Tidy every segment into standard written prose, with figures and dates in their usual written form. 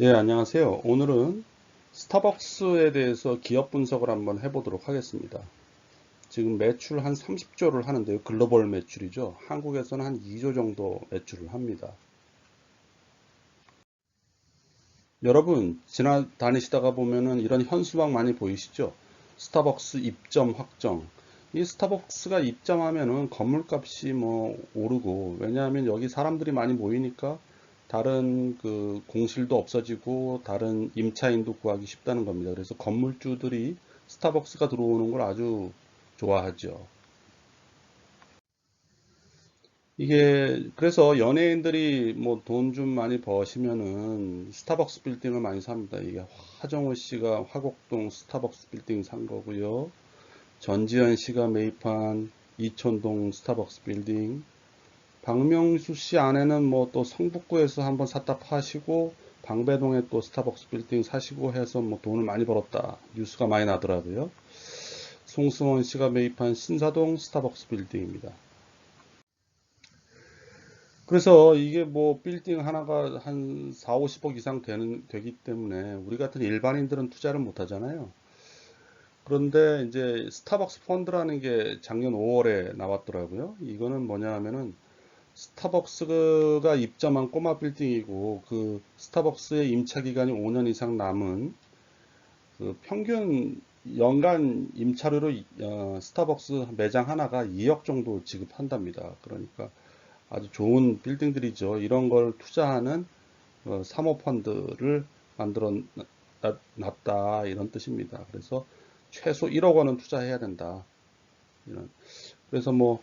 예, 안녕하세요. 오늘은 스타벅스에 대해서 기업 분석을 한번 해보도록 하겠습니다. 지금 매출 한 30조를 하는데요. 글로벌 매출이죠. 한국에서는 한 2조 정도 매출을 합니다. 여러분, 지나다니시다가 보면은 이런 현수막 많이 보이시죠? 스타벅스 입점 확정. 이 스타벅스가 입점하면은 건물값이 뭐 오르고, 왜냐하면 여기 사람들이 많이 모이니까 다른 그 공실도 없어지고 다른 임차인도 구하기 쉽다는 겁니다. 그래서 건물주들이 스타벅스가 들어오는 걸 아주 좋아하죠. 이게 그래서 연예인들이 뭐 돈 좀 많이 버시면은 스타벅스 빌딩을 많이 삽니다. 이게 하정우 씨가 화곡동 스타벅스 빌딩 산 거고요. 전지현 씨가 매입한 이촌동 스타벅스 빌딩. 박명수 씨 아내는 뭐 또 성북구에서 한번 샀다 파시고 방배동에 또 스타벅스 빌딩 사시고 해서 뭐 돈을 많이 벌었다. 뉴스가 많이 나더라고요. 송승헌 씨가 매입한 신사동 스타벅스 빌딩입니다. 그래서 이게 뭐 빌딩 하나가 한 4, 50억 이상 되기 때문에 우리 같은 일반인들은 투자를 못 하잖아요. 그런데 이제 스타벅스 펀드라는 게 작년 5월에 나왔더라고요. 이거는 뭐냐 하면은 스타벅스가 입점한 꼬마 빌딩이고 그 스타벅스의 임차 기간이 5년 이상 남은 그 평균 연간 임차료로 스타벅스 매장 하나가 2억 정도 지급한답니다. 그러니까 아주 좋은 빌딩들이죠. 이런 걸 투자하는 사모펀드를 만들어 놨다 이런 뜻입니다. 그래서 최소 1억 원은 투자해야 된다. 이런. 그래서 뭐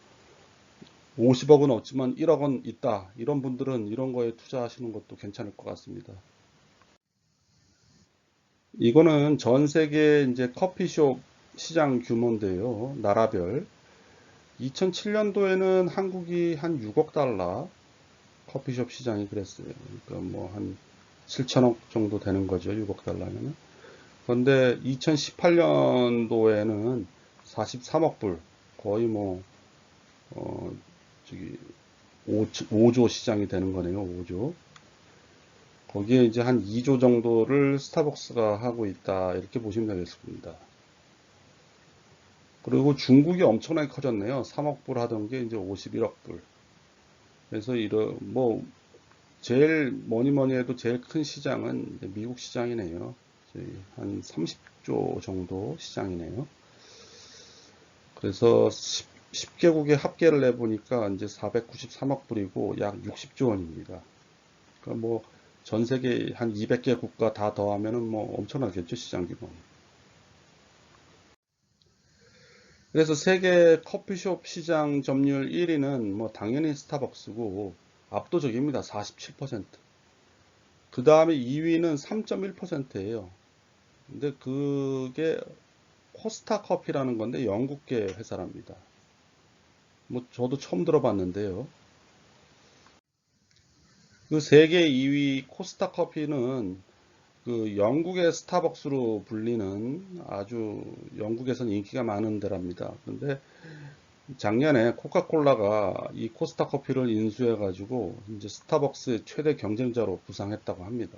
50억은 없지만 1억 원 있다. 이런 분들은 이런 거에 투자하시는 것도 괜찮을 것 같습니다. 이거는 전 세계 이제 커피숍 시장 규모인데요. 나라별. 2007년도에는 한국이 한 6억 달러 커피숍 시장이 그랬어요. 그러니까 뭐 한 7천억 정도 되는 거죠. 6억 달러면은. 그런데 2018년도에는 43억 불, 거의 뭐, 저기, 5조 시장이 되는 거네요. 5조. 거기에 이제 한 2조 정도를 스타벅스가 하고 있다. 이렇게 보시면 되겠습니다. 그리고 중국이 엄청나게 커졌네요. 3억 불 하던 게 이제 51억 불. 그래서 뭐, 제일 뭐니 뭐니 해도 제일 큰 시장은 미국 시장이네요. 한 30조 정도 시장이네요. 그래서 10개국의 합계를 내보니까 이제 493억 불이고 약 60조 원입니다. 그러니까 뭐 전 세계 한 200개 국가 다 더하면은 뭐 엄청나겠죠, 시장 규모. 그래서 세계 커피숍 시장 점유율 1위는 뭐 당연히 스타벅스고 압도적입니다. 47%. 그 다음에 2위는 3.1%예요. 근데 그게 코스타 커피라는 건데 영국계 회사랍니다. 뭐 저도 처음 들어봤는데요. 그 세계 2위 코스타 커피는 그 영국의 스타벅스로 불리는 아주 영국에서는 인기가 많은 데랍니다. 근데 작년에 코카콜라가 이 코스타 커피를 인수해 가지고 이제 스타벅스의 최대 경쟁자로 부상했다고 합니다.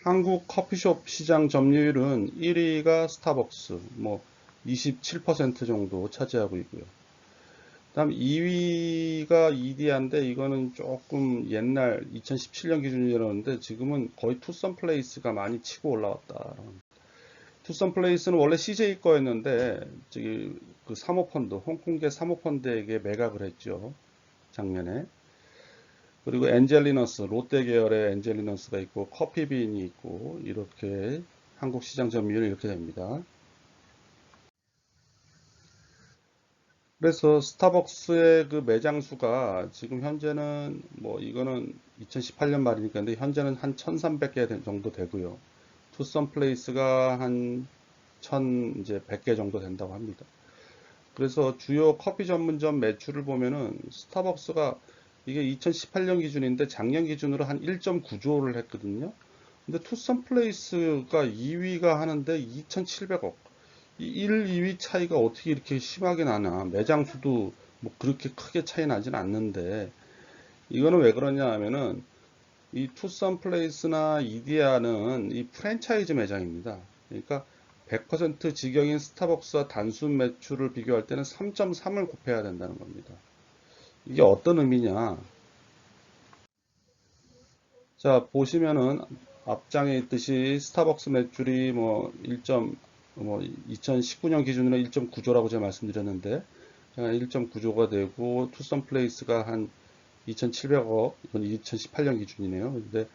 한국 커피숍 시장 점유율은 1위가 스타벅스, 뭐 27% 정도 차지하고 있고요. 그다음 2위가 이디야인데 이거는 조금 옛날 2017년 기준이라는데 지금은 거의 투썸 플레이스가 많이 치고 올라왔다. 투썸 플레이스는 원래 CJ 거였는데 저기 그 사모펀드, 홍콩계 사모펀드에게 매각을 했죠. 작년에. 그리고 엔젤리너스, 롯데 계열의 엔젤리너스가 있고 커피빈이 있고 이렇게 한국 시장 점유율이 이렇게 됩니다. 그래서 스타벅스의 그 매장 수가 지금 현재는 뭐 이거는 2018년 말이니까 근데 현재는 한 1300개 정도 되고요. 투썸 플레이스가 한 1000 이제 100개 정도 된다고 합니다. 그래서 주요 커피 전문점 매출을 보면은 스타벅스가 이게 2018년 기준인데 작년 기준으로 한 1.9조를 했거든요. 근데 투썸 플레이스가 2위가 하는데 2,700억. 이 1, 2위 차이가 어떻게 이렇게 심하게 나나. 매장 수도 뭐 그렇게 크게 차이 나진 않는데 이거는 왜 그러냐 하면은 이 투썸 플레이스나 이디야는 이 프랜차이즈 매장입니다. 그러니까 100% 직영인 스타벅스와 단순 매출을 비교할 때는 3.3을 곱해야 된다는 겁니다. 이게 어떤 의미냐? 자, 보시면은 앞장에 있듯이 스타벅스 매출이 뭐 2019년 기준으로 1.9조라고 제가 말씀드렸는데, 1.9조가 되고 투썸 플레이스가 한 2,700억, 이건 2018년 기준이네요. 근데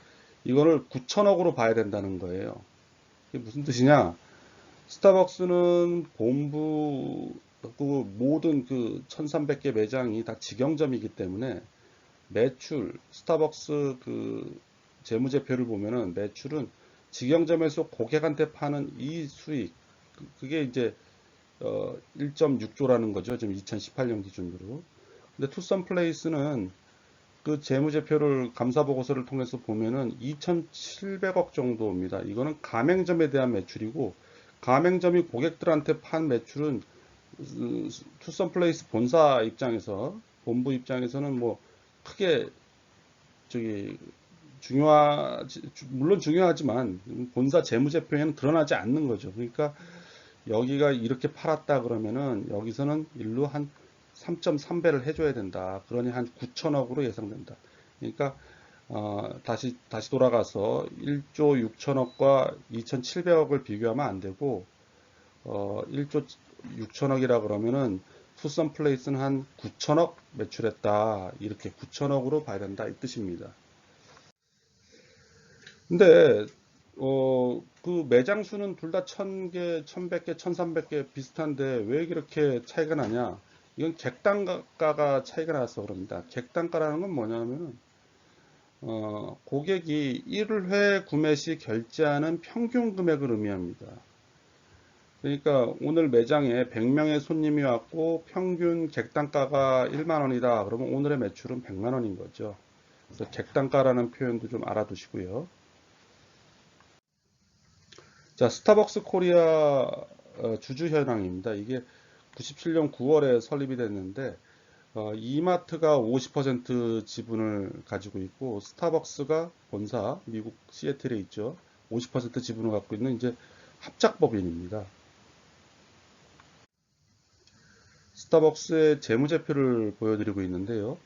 이거를 9천억으로 봐야 된다는 거예요. 이게 무슨 뜻이냐? 스타벅스는 본부 그 모든 그 1,300개 매장이 다 직영점이기 때문에 매출, 스타벅스 그 재무제표를 보면은 매출은 직영점에서 고객한테 파는 이 수익, 그게 이제 1.6조라는 거죠. 지금 2018년 기준으로. 근데 투썸 플레이스는 그 재무제표를 감사보고서를 통해서 보면은 2,700억 정도입니다. 이거는 가맹점에 대한 매출이고, 가맹점이 고객들한테 판 매출은 투썸플레이스 본사 입장에서, 본부 입장에서는 뭐 크게 저기 물론 중요하지만 본사 재무제표에는 드러나지 않는 거죠. 그러니까 여기가 이렇게 팔았다 그러면은 여기서는 일로 한 3.3배를 해줘야 된다. 그러니 한 9천억으로 예상된다. 그러니까 다시 돌아가서 1조 6천억과 2,700억을 비교하면 안 되고 1조 6천억이라 그러면은 투썸 플레이스는 한 9천억 매출했다. 이렇게 9천억으로 봐야 된다. 이 뜻입니다. 근데 그 매장 수는 둘 다 1,000개, 1,100개, 1,300개 비슷한데 왜 그렇게 차이가 나냐? 이건 객단가가 차이가 나서 그럽니다. 객단가라는 건 뭐냐면은 고객이 1회 구매 시 결제하는 평균 금액을 의미합니다. 그러니까 오늘 매장에 100명의 손님이 왔고 평균 객단가가 1만 원이다. 그러면 오늘의 매출은 100만 원인 거죠. 그래서 객단가라는 표현도 좀 알아두시고요. 자, 스타벅스 코리아 주주 현황입니다. 이게 97년 9월에 설립이 됐는데 이마트가 50% 지분을 가지고 있고 스타벅스가 본사 미국 시애틀에 있죠. 50% 지분을 갖고 있는 이제 합작법인입니다. 스타벅스의 재무제표를 보여드리고 있는데요.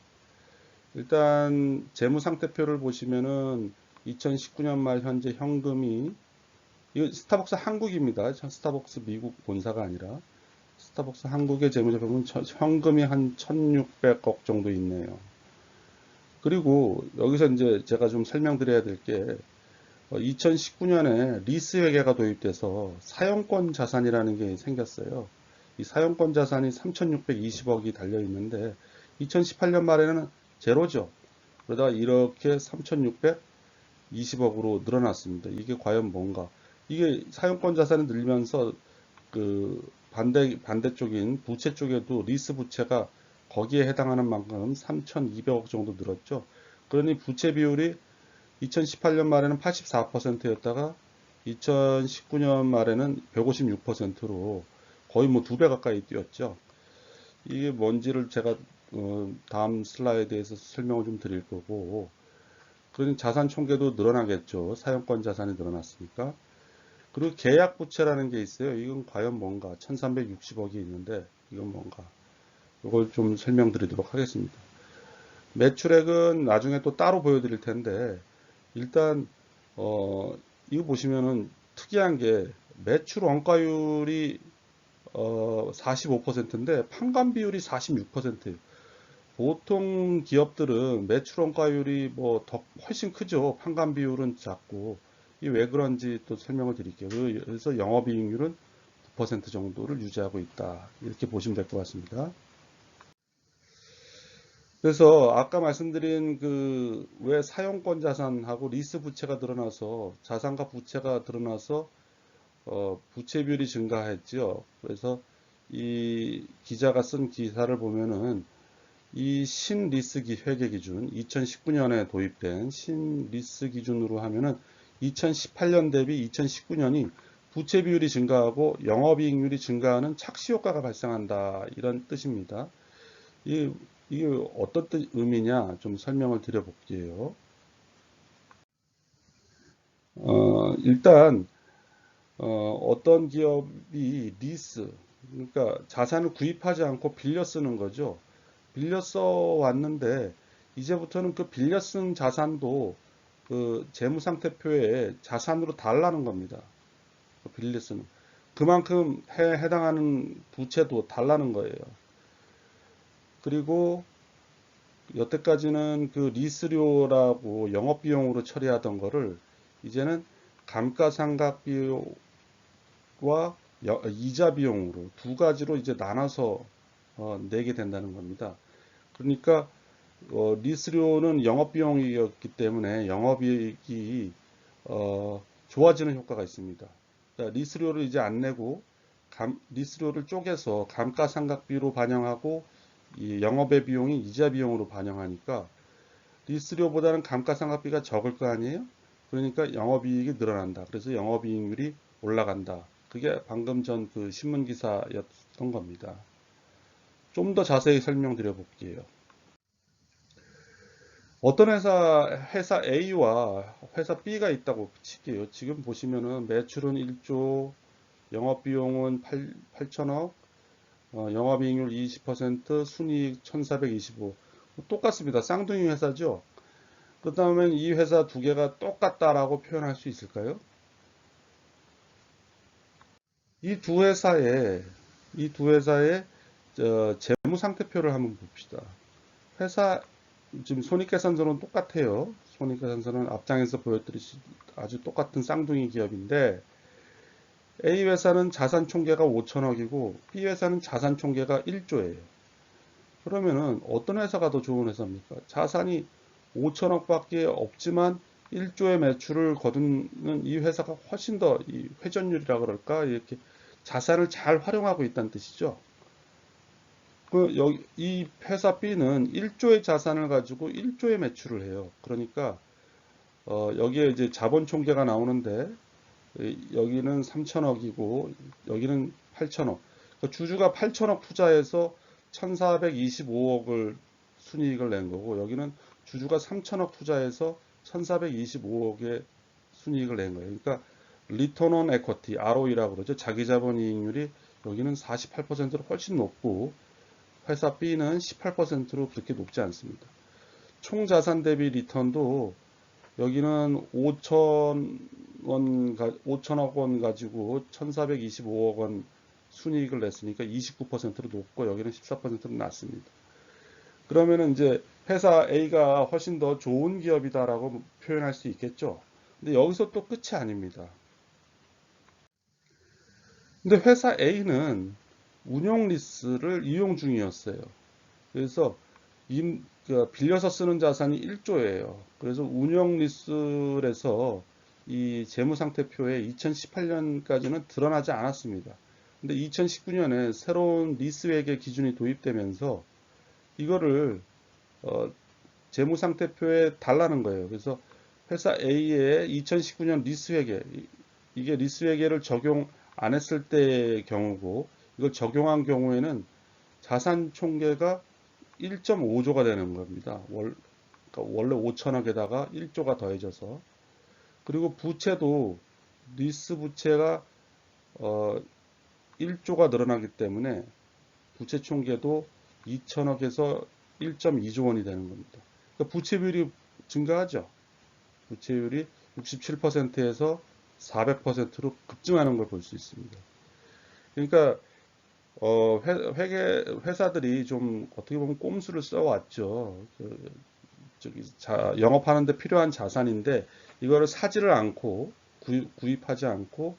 일단 재무상태표를 보시면은 2019년 말 현재 현금이 이거 스타벅스 한국입니다. 스타벅스 미국 본사가 아니라 스타벅스 한국의 재무제표 보면 현금이 한 1,600억 정도 있네요. 그리고 여기서 이제 제가 좀 설명드려야 될 게 2019년에 리스 회계가 도입돼서 사용권 자산이라는 게 생겼어요. 이 사용권 자산이 3,620억이 달려 있는데 2018년 말에는 제로죠. 그러다가 이렇게 3,620억으로 늘어났습니다. 이게 과연 뭔가? 이게 사용권 자산이 늘면서 그 반대쪽인 부채 쪽에도 리스 부채가 거기에 해당하는 만큼 3,200억 정도 늘었죠. 그러니 부채 비율이 2018년 말에는 84%였다가 2019년 말에는 156%로 거의 뭐 2배 가까이 뛰었죠. 이게 뭔지를 제가 다음 슬라이드에서 설명을 좀 드릴 거고, 그러니 자산 총계도 늘어나겠죠. 사용권 자산이 늘어났으니까. 그리고 계약 부채라는 게 있어요. 이건 과연 뭔가? 1360억이 있는데 이건 뭔가? 이걸 좀 설명드리도록 하겠습니다. 매출액은 나중에 또 따로 보여드릴 텐데 일단 이거 보시면은 특이한 게 매출 원가율이 45%인데 판관 비율이 46%예요. 보통 기업들은 매출 원가율이 뭐 더 훨씬 크죠. 판관 비율은 작고. 이게 왜 그런지 또 설명을 드릴게요. 그래서 영업이익률은 9% 정도를 유지하고 있다. 이렇게 보시면 될 것 같습니다. 그래서 아까 말씀드린 그 왜 사용권 자산하고 리스 부채가 드러나서 자산과 부채가 드러나서 부채 비율이 증가했죠. 그래서 이 기자가 쓴 기사를 보면은 이 신리스 회계 기준 2019년에 도입된 신리스 기준으로 하면은 2018년 대비 2019년이 부채 비율이 증가하고 영업이익률이 증가하는 착시 효과가 발생한다 이런 뜻입니다. 이, 이게 어떤 의미냐 좀 설명을 드려볼게요. 일단 어떤 기업이 리스, 그러니까 자산을 구입하지 않고 빌려 쓰는 거죠. 빌려 써 왔는데 이제부터는 그 빌려 쓴 자산도 그 재무상태표에 자산으로 달라는 겁니다. 그 빌려 쓰는 그만큼 해당하는 부채도 달라는 거예요. 그리고 여태까지는 그 리스료라고 영업비용으로 처리하던 거를 이제는 감가상각비와 이자 비용으로 두 가지로 이제 나눠서 내게 된다는 겁니다. 그러니까 리스료는 영업비용이었기 때문에 영업이익이 좋아지는 효과가 있습니다. 그러니까 리스료를 이제 안 내고 리스료를 쪼개서 감가상각비로 반영하고 이 영업의 비용이 이자 비용으로 반영하니까 리스료보다는 감가상각비가 적을 거 아니에요? 그러니까 영업이익이 늘어난다. 그래서 영업이익률이 올라간다. 그게 방금 전 그 신문 기사였던 겁니다. 좀 더 자세히 설명드려 볼게요. 어떤 회사 A와 회사 B가 있다고 칠게요. 지금 보시면은 매출은 1조, 영업비용은 8천억, 영업이익률 20%, 순이익 1425. 똑같습니다. 쌍둥이 회사죠. 그렇다면 이 회사 두 개가 똑같다라고 표현할 수 있을까요? 이 두 회사의 재무 상태표를 한번 봅시다. 회사 지금 손익계산서는 똑같아요. 손익계산서는 앞장에서 보여드리듯이 아주 똑같은 쌍둥이 기업인데 A 회사는 자산 총계가 5천억이고 B 회사는 자산 총계가 1조예요. 그러면은 어떤 회사가 더 좋은 회사입니까? 자산이 5천억밖에 없지만 1조의 매출을 거두는 이 회사가 훨씬 더 이 회전율이라 그럴까? 이렇게 자산을 잘 활용하고 있다는 뜻이죠. 이 회사 B는 1조의 자산을 가지고 1조의 매출을 해요. 그러니까 여기에 이제 자본 총계가 나오는데 여기는 3천억이고 여기는 8천억. 그러니까 주주가 8천억 투자해서 1,425억을 순이익을 낸 거고 여기는 주주가 3천억 투자해서 1,425억의 순이익을 낸 거예요. 그러니까 리턴 온 에쿼티, ROE라고 그러죠. 자기 자본 이익률이 여기는 48%로 훨씬 높고 회사 B는 18%로 그렇게 높지 않습니다. 총 자산 대비 리턴도 여기는 5천억 원 가지고 1,425억 원 순이익을 냈으니까 29%로 높고 여기는 14%로 낮습니다. 그러면은 이제 회사 A가 훨씬 더 좋은 기업이다라고 표현할 수 있겠죠. 근데 여기서 또 끝이 아닙니다. 근데 회사 A는 운용 리스를 이용 중이었어요. 그래서 빌려서 쓰는 자산이 1조예요. 그래서 운영 리스에서 이 재무상태표에 2018년까지는 드러나지 않았습니다. 근데 2019년에 새로운 리스회계 기준이 도입되면서 이거를 어, 재무상태표에 달라는 거예요. 그래서 회사 A의 2019년 리스회계 이게 리스회계를 적용 안 했을 때의 경우고 이걸 적용한 경우에는 자산 총계가 1.5조가 되는 겁니다. 그러니까 원래 5천억에다가 1조가 더해져서 그리고 부채도 리스 부채가 1조가 늘어나기 때문에 부채 총계도 2천억에서 1.2조 원이 되는 겁니다. 그러니까 부채 비율이 증가하죠. 부채율이 67%에서 400%로 급증하는 걸 볼 수 있습니다. 그러니까 회사들이 좀 어떻게 보면 꼼수를 써왔죠. 영업하는데 필요한 자산인데 이거를 사지를 않고 구입하지 않고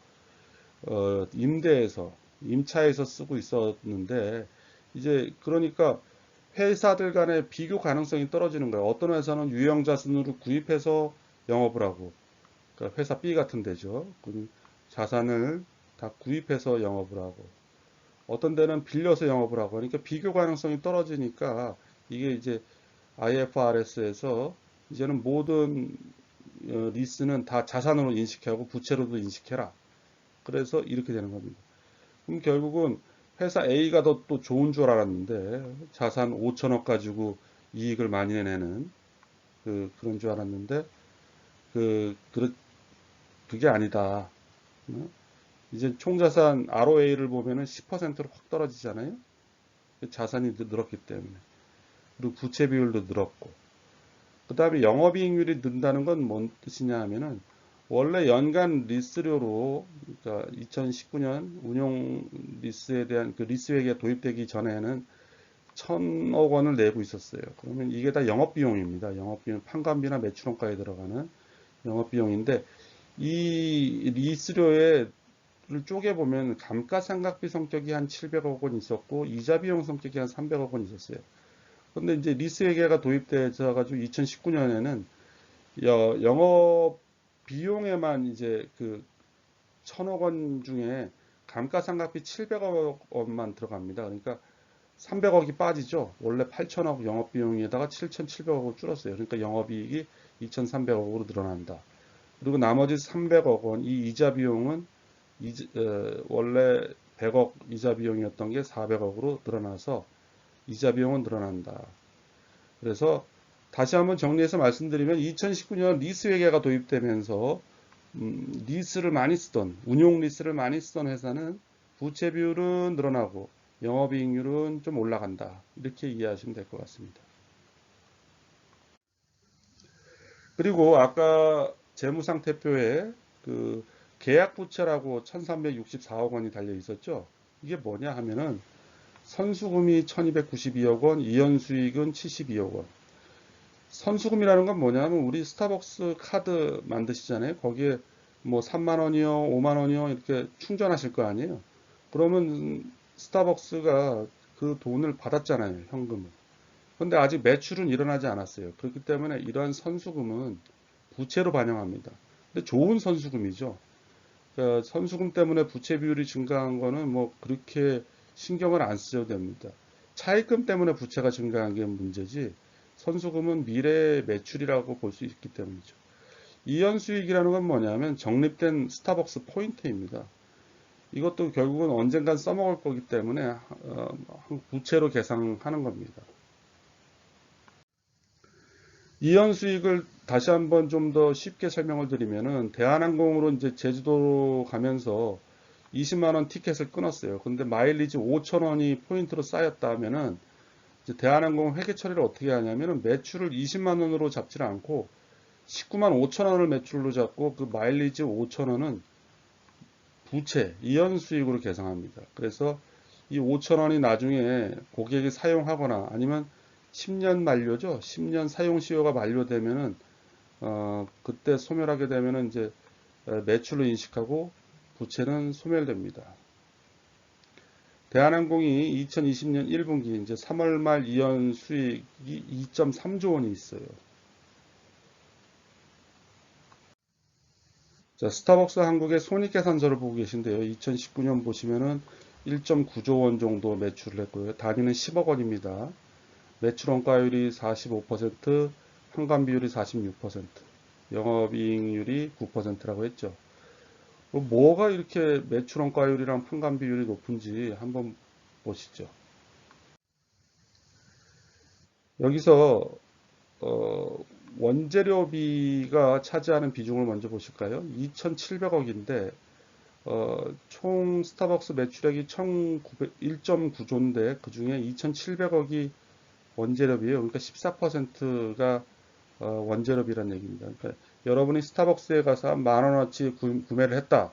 임차해서 쓰고 있었는데 이제 그러니까 회사들 간의 비교 가능성이 떨어지는 거예요. 어떤 회사는 유형 자산으로 구입해서 영업을 하고 그러니까 회사 B 같은 데죠. 자산을 다 구입해서 영업을 하고 어떤 데는 빌려서 영업을 하고 하니까 비교 가능성이 떨어지니까 이게 이제 IFRS에서 이제는 모든 리스는 다 자산으로 인식하고 부채로도 인식해라. 그래서 이렇게 되는 겁니다. 그럼 결국은 회사 A가 더 또 좋은 줄 알았는데 자산 5천억 가지고 이익을 많이 내는 그런 줄 알았는데 그 그게 아니다. 이제 총자산 ROA를 보면은 10%로 확 떨어지잖아요. 자산이 늘었기 때문에. 그리고 부채 비율도 늘었고. 그 다음에 영업이익률이 는다는 건 뭔 뜻이냐 하면은 원래 연간 리스료로, 그러니까 2019년 운용 리스에 대한 그 리스 회계가 도입되기 전에는 1,000억 원을 내고 있었어요. 그러면 이게 다 영업비용입니다. 영업비용, 판관비나 매출원가에 들어가는 영업비용인데, 이 리스료를 쪼개보면 감가상각비 성격이 한 700억 원 있었고, 이자 비용 성격이 한 300억 원 있었어요. 근데 이제 리스 회계가 도입돼서 가지고 2019년에는 영업 비용에만 이제 그 1,000억 원 중에 감가상각비 700억 원만 들어갑니다. 그러니까 300억이 빠지죠. 원래 8,000억 영업비용에다가 7,700억으로 줄었어요. 그러니까 영업이익이 2,300억으로 늘어난다. 그리고 나머지 300억 원, 이 이자 비용은 원래 100억 이자 비용이었던 게 400억으로 늘어나서 이자 비용은 늘어난다. 그래서 다시 한번 정리해서 말씀드리면 2019년 리스 회계가 도입되면서 리스를 많이 쓰던, 운용 리스를 많이 쓰던 회사는 부채 비율은 늘어나고 영업이익률은 좀 올라간다. 이렇게 이해하시면 될 것 같습니다. 그리고 아까 재무상태표에 그 계약 부채라고 1,364억 원이 달려 있었죠. 이게 뭐냐 하면은 선수금이 1,292억 원, 이연수익은 72억 원. 선수금이라는 건 뭐냐면 우리 스타벅스 카드 만드시잖아요. 거기에 뭐 3만 원이요, 5만 원이요 이렇게 충전하실 거 아니에요. 그러면 스타벅스가 그 돈을 받았잖아요, 현금을. 근데 아직 매출은 일어나지 않았어요. 그렇기 때문에 이러한 선수금은 부채로 반영합니다. 근데 좋은 선수금이죠. 그러니까 선수금 때문에 부채 비율이 증가한 거는 뭐 그렇게 신경을 안 쓰셔도 됩니다. 차입금 때문에 부채가 증가한 게 문제지, 선수금은 미래의 매출이라고 볼 수 있기 때문이죠. 이연수익이라는 건 뭐냐면 적립된 스타벅스 포인트입니다. 이것도 결국은 언젠간 써먹을 거기 때문에 부채로 계산하는 겁니다. 이연수익을 다시 한번 좀 더 쉽게 설명을 드리면은 대한항공으로 이제 제주도로 가면서 20만 원 티켓을 끊었어요. 근데 마일리지 5천 원이 포인트로 쌓였다 하면은 이제 대한항공 회계 처리를 어떻게 하냐면은 매출을 20만 원으로 잡지 않고 19만 5천 원을 매출로 잡고 그 마일리지 5천 원은 부채, 이연수익으로 계상합니다. 그래서 이 5천 원이 나중에 고객이 사용하거나 아니면 10년 만료죠. 10년 사용 시효가 만료되면은 그때 소멸하게 되면은 이제 매출로 인식하고 부채는 소멸됩니다. 대한항공이 2020년 1분기 이제 3월 말 이연 수익이 2.3조 원이 있어요. 자, 스타벅스 한국의 손익계산서를 보고 계신데요. 2019년 보시면은 1.9조 원 정도 매출을 했고요. 단위는 10억 원입니다. 매출 원가율이 45%, 환관 비율이 46%, 영업이익률이 9%라고 했죠. 뭐가 이렇게 매출 원가율이랑 환관 비율이 높은지 한번 보시죠. 여기서 원재료비가 차지하는 비중을 먼저 보실까요? 2,700억인데 총 스타벅스 매출액이 1.9조인데 그 중에 2,700억이 원재료비예요. 그러니까 14%가 원재료비란 얘기입니다. 그러니까 여러분이 스타벅스에 가서 한 만 원어치 구매를 했다.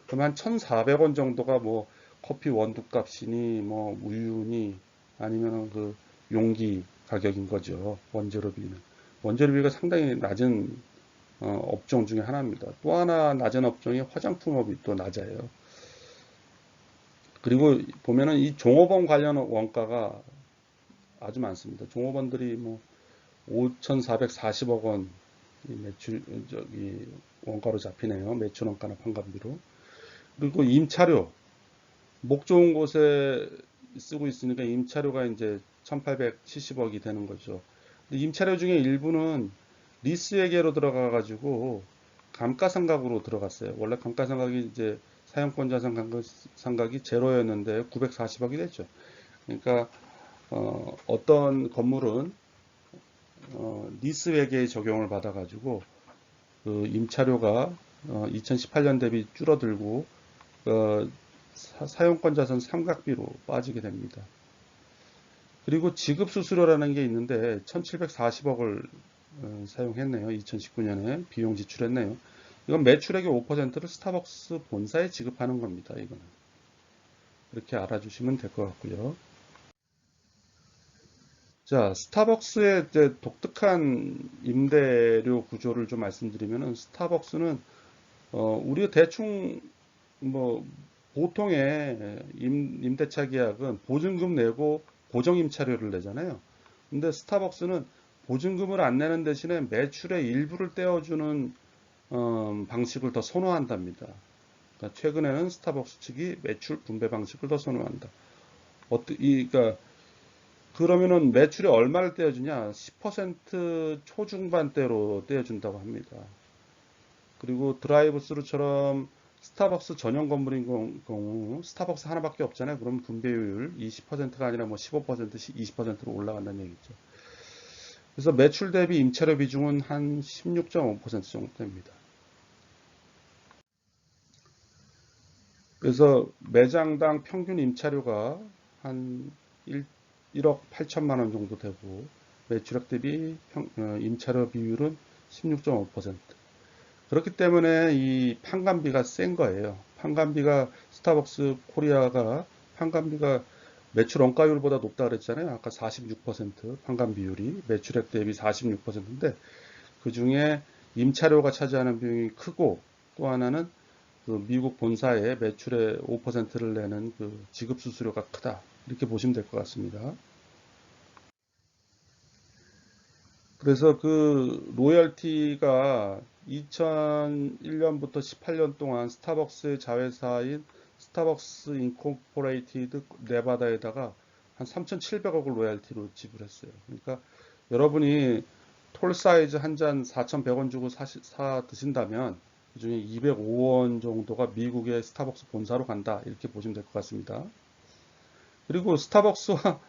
그럼 한 1,400원 정도가 뭐 커피 원두값이니 뭐 우유니 아니면 그 용기 가격인 거죠. 원재료비는. 원재료비가 상당히 낮은 업종 중에 하나입니다. 또 하나 낮은 업종이 화장품업이 또 낮아요. 그리고 보면은 이 종업원 관련 원가가 아주 많습니다. 종업원들이 뭐 5,440억 원 매출 원가로 잡히네요. 매출 원가나 판관비로. 그리고 임차료, 목 좋은 곳에 쓰고 있으니까 임차료가 이제 1,870억이 되는 거죠. 임차료 중에 일부는 리스 회계로 들어가 가지고 감가상각으로 들어갔어요. 원래 감가상각이 이제 사용권자 상각이 제로였는데 940억이 됐죠. 그러니까 어떤 건물은 리스 회계에 적용을 받아 가지고 그 임차료가 2018년 대비 줄어들고 사용권 자산 삼각비로 빠지게 됩니다. 그리고 지급 수수료라는 게 있는데 1740억을 사용했네요. 2019년에 비용 지출했네요. 이건 매출액의 5%를 스타벅스 본사에 지급하는 겁니다. 이거는 이렇게 알아주시면 될 것 같고요. 자, 스타벅스의 이제 독특한 임대료 구조를 좀 말씀드리면은 스타벅스는 우리가 대충 뭐 보통의 임대차 계약은 보증금 내고 고정 임차료를 내잖아요. 근데 스타벅스는 보증금을 안 내는 대신에 매출의 일부를 떼어주는 방식을 더 선호한답니다. 그러니까 최근에는 스타벅스 측이 매출 분배 방식을 더 선호한다. 그러니까 그러면은 매출에 얼마를 떼어주냐? 10% 초중반대로 떼어준다고 합니다. 그리고 드라이브 스루처럼 스타벅스 전용 건물인 경우 스타벅스 하나밖에 없잖아요. 그럼 분배율 20%가 아니라 뭐 15%, 20%로 올라간다는 얘기죠. 그래서 매출 대비 임차료 비중은 한 16.5% 정도 됩니다. 그래서 매장당 평균 임차료가 한 1억 8천만 원 정도 되고 매출액 대비 임차료 비율은 16.5%. 그렇기 때문에 이 판관비가 센 거예요. 판관비가 스타벅스 코리아가 판관비가 매출 원가율보다 높다 그랬잖아요. 아까 46% 판관 비율이 매출액 대비 46%인데 그 중에 임차료가 차지하는 비용이 크고 또 하나는 그 미국 본사에 매출의 5%를 내는 그 지급 수수료가 크다. 이렇게 보시면 될 것 같습니다. 그래서 그 로열티가 2001년부터 18년 동안 스타벅스의 자회사인 스타벅스 인코퍼레이티드 네바다에다가 한 3,700억을 로열티로 지불했어요. 그러니까 여러분이 톨 사이즈 한 잔 4,100원 주고 사 드신다면 그중에 205원 정도가 미국의 스타벅스 본사로 간다. 이렇게 보시면 될 것 같습니다. 그리고 스타벅스와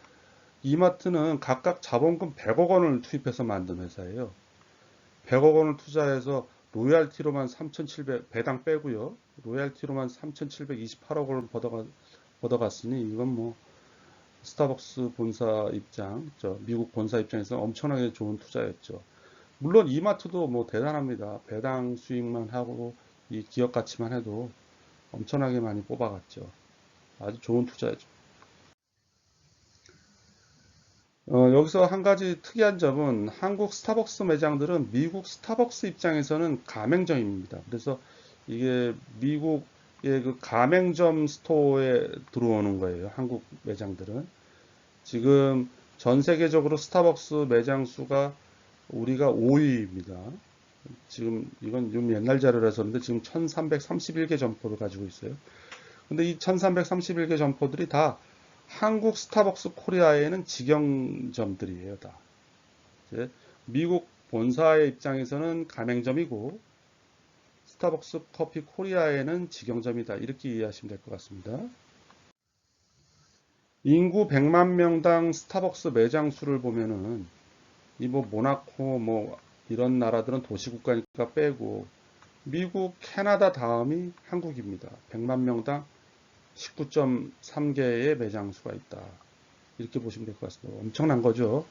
이마트는 각각 자본금 100억 원을 투입해서 만든 회사예요. 100억 원을 투자해서 로얄티로만 3,700, 배당 빼고요. 로얄티로만 3,728억을 걷어갔으니 이건 뭐 스타벅스 본사 입장, 미국 본사 입장에서 엄청나게 좋은 투자였죠. 물론 이마트도 뭐 대단합니다. 배당 수익만 하고 이 기업 가치만 해도 엄청나게 많이 뽑아갔죠. 아주 좋은 투자였죠. 여기서 한 가지 특이한 점은 한국 스타벅스 매장들은 미국 스타벅스 입장에서는 가맹점입니다. 그래서 이게 미국의 그 가맹점 스토어에 들어오는 거예요. 한국 매장들은. 지금 전 세계적으로 스타벅스 매장 수가 우리가 5위입니다. 지금 이건 좀 옛날 자료라서 그런데 지금 1331개 점포를 가지고 있어요. 근데 이 1331개 점포들이 다 한국 스타벅스 코리아에는 직영점들이에요, 다. 미국 본사의 입장에서는 가맹점이고 스타벅스 커피 코리아에는 직영점이다. 이렇게 이해하시면 될 것 같습니다. 인구 100만 명당 스타벅스 매장 수를 보면은 이 뭐 모나코 뭐 이런 나라들은 도시국가니까 빼고 미국, 캐나다 다음이 한국입니다. 100만 명당 19.3개의 매장 수가 있다. 이렇게 보시면 될 것 같습니다. 엄청난 거죠.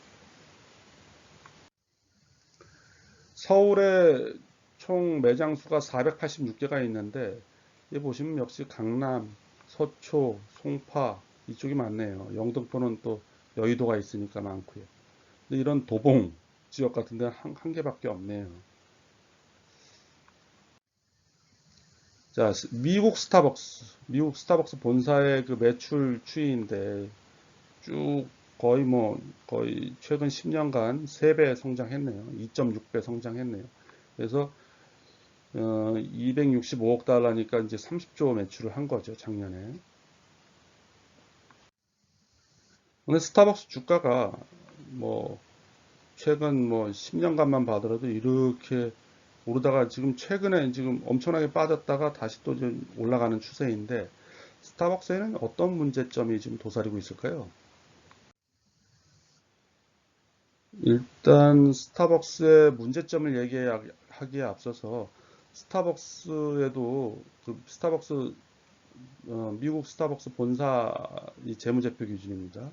서울에 총 매장 수가 486개가 있는데 여기 보시면 역시 강남, 서초, 송파 이쪽이 많네요. 영등포는 또 여의도가 있으니까 많고요. 근데 이런 도봉 지역 같은 데는 한 개밖에 없네요. 자, 미국 스타벅스 본사의 그 매출 추이인데 쭉 거의 최근 10년간 3배 성장했네요. 2.6배 성장했네요. 그래서 265억 달러니까 이제 30조 매출을 한 거죠, 작년에. 근데 스타벅스 주가가 뭐 최근 뭐 10년간만 봐더라도 이렇게 오르다가 지금 최근에 지금 엄청나게 빠졌다가 다시 또 좀 올라가는 추세인데 스타벅스에는 어떤 문제점이 지금 도사리고 있을까요? 일단 스타벅스의 문제점을 얘기하기에 앞서서 스타벅스에도 그 스타벅스 미국 스타벅스 본사 이 재무제표 기준입니다.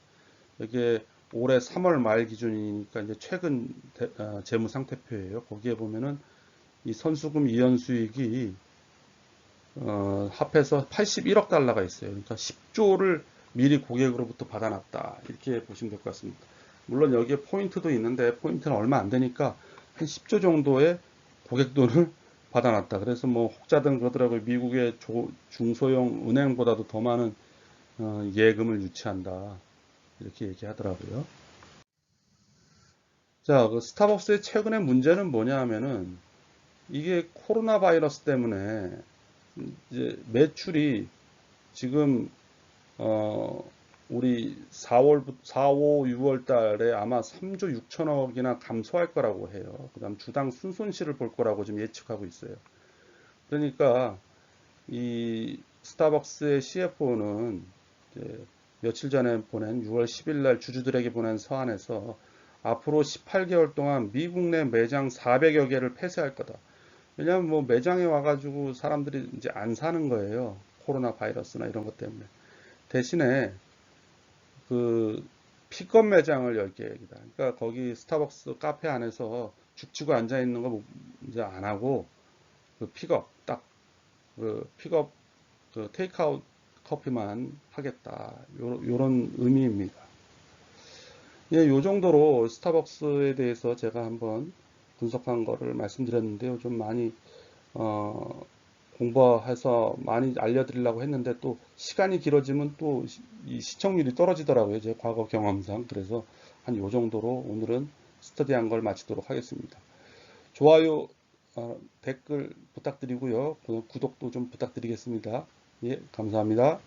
이게 올해 3월 말 기준이니까 이제 최근 재무 상태표예요. 거기에 보면은 이 선수금 이연 수익이 합해서 81억 달러가 있어요. 그러니까 10조를 미리 고객으로부터 받아놨다. 이렇게 보시면 될 것 같습니다. 물론 여기에 포인트도 있는데 포인트는 얼마 안 되니까 한 10조 정도의 고객 돈을 받아놨다. 그래서 뭐 혹자든 그러더라고요. 미국의 중소형 은행보다도 더 많은 예금을 유치한다. 이렇게 얘기하더라고요. 자, 그 스타벅스의 최근의 문제는 뭐냐 하면은 이게 코로나 바이러스 때문에 이제 매출이 지금 어 우리 5, 6월 달에 아마 3조 6천억이나 감소할 거라고 해요. 그다음 주당 순손실을 볼 거라고 지금 예측하고 있어요. 그러니까 이 스타벅스의 CFO는 며칠 전에 보낸 6월 10일 날 주주들에게 보낸 서한에서 앞으로 18개월 동안 미국 내 매장 400여 개를 폐쇄할 거다. 왜냐하면 뭐 매장에 와가지고 사람들이 이제 안 사는 거예요. 코로나 바이러스나 이런 것 때문에. 대신에 그 픽업 매장을 열 계획이다. 그러니까 거기 스타벅스 카페 안에서 죽치고 앉아 있는 거 이제 안 하고 그 픽업 딱 그 픽업 그 테이크아웃 커피만 하겠다. 요런 의미입니다. 예, 요 정도로 스타벅스에 대해서 제가 한번 분석한 거를 말씀드렸는데요. 좀 많이 어, 공부해서 많이 알려드리려고 했는데 또 시간이 길어지면 또 이 시청률이 떨어지더라고요. 제 과거 경험상. 그래서 한 요 정도로 오늘은 스터디한 걸 마치도록 하겠습니다. 좋아요, 댓글 부탁드리고요. 구독도 좀 부탁드리겠습니다. 예, 감사합니다.